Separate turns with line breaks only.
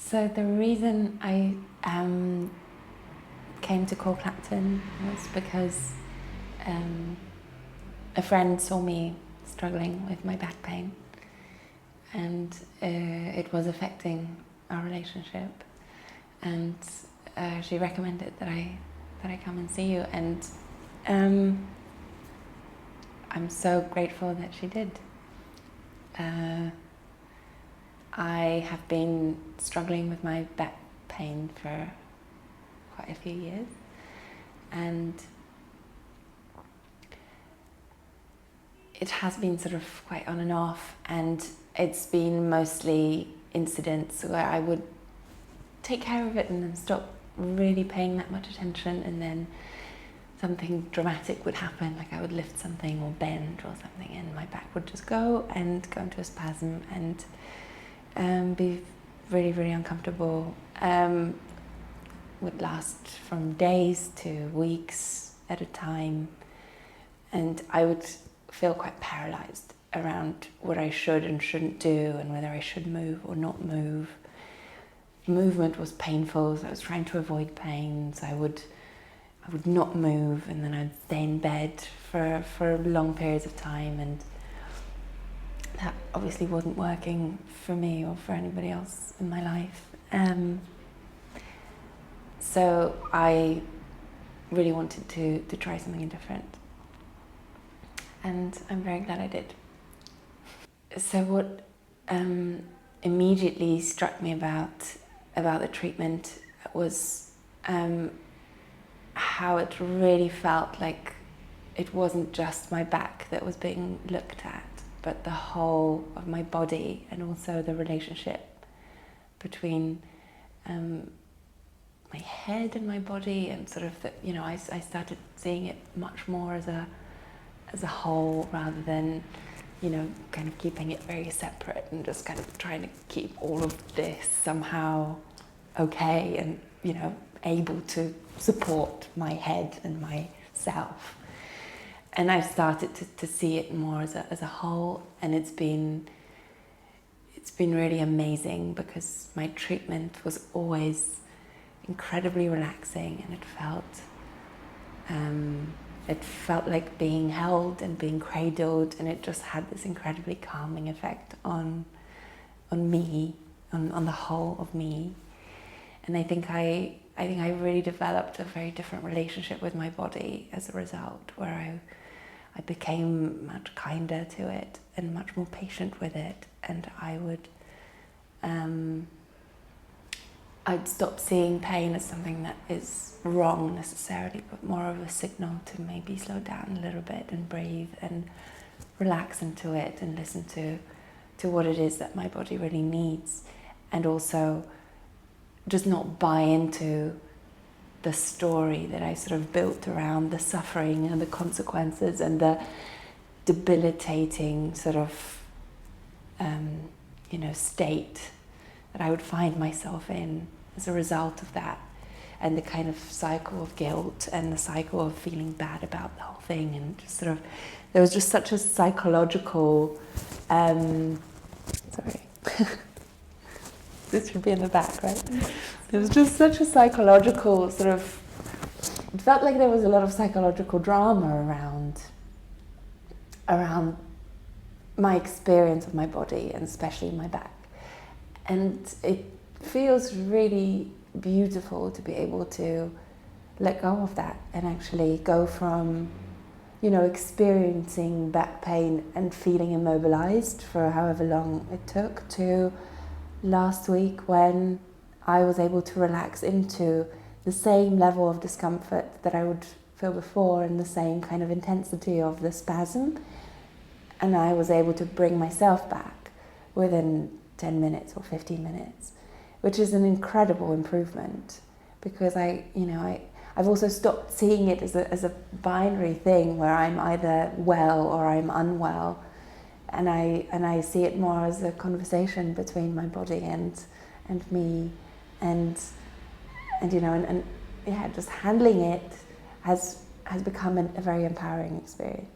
So the reason I came to Core Clapton was because a friend saw me struggling with my back pain, and it was affecting our relationship, and she recommended that I come and see you, and I'm so grateful that she did. I have been struggling with my back pain for quite a few years, and it has been sort of quite on and off, and it's been mostly incidents where I would take care of it and then stop really paying that much attention, and then something dramatic would happen, like I would lift something or bend or something and my back would just go into a spasm and be really, really uncomfortable. Would last from days to weeks at a time, and I would feel quite paralyzed around what I should and shouldn't do, and whether I should move or not move. Movement was painful, so I was trying to avoid pain, so I would not move, and then I'd stay in bed for long periods of time, and that obviously wasn't working for me or for anybody else in my life. So I really wanted to try something different, and I'm very glad I did. So what immediately struck me about the treatment was how it really felt like it wasn't just my back that was being looked at, but the whole of my body, and also the relationship between my head and my body, and sort of I started seeing it much more as a whole, rather than kind of keeping it very separate and just kind of trying to keep all of this somehow okay and able to support my head and myself. And I've started to see it more as a whole, and it's been really amazing, because my treatment was always incredibly relaxing, and it felt like being held and being cradled, and it just had this incredibly calming effect on me, on the whole of me. And I think I really developed a very different relationship with my body as a result, where I became much kinder to it and much more patient with it, and I'd stop seeing pain as something that is wrong necessarily, but more of a signal to maybe slow down a little bit and breathe and relax into it and listen to what it is that my body really needs, and also just not buy into the story that I sort of built around the suffering and the consequences and the debilitating sort of state that I would find myself in as a result of that, and the kind of cycle of guilt and the cycle of feeling bad about the whole thing, and just sort of there was just such a psychological sorry this should be in the back, right? There was just such a psychological sort of, it felt like there was a lot of psychological drama around my experience of my body, and especially my back. And it feels really beautiful to be able to let go of that and actually go from, experiencing back pain and feeling immobilized for however long it took, to last week when I was able to relax into the same level of discomfort that I would feel before, and the same kind of intensity of the spasm. And I was able to bring myself back within 10 minutes or 15 minutes, which is an incredible improvement, because I've also stopped seeing it as a binary thing where I'm either well or I'm unwell, and I see it more as a conversation between my body and me, and just handling it has become a very empowering experience.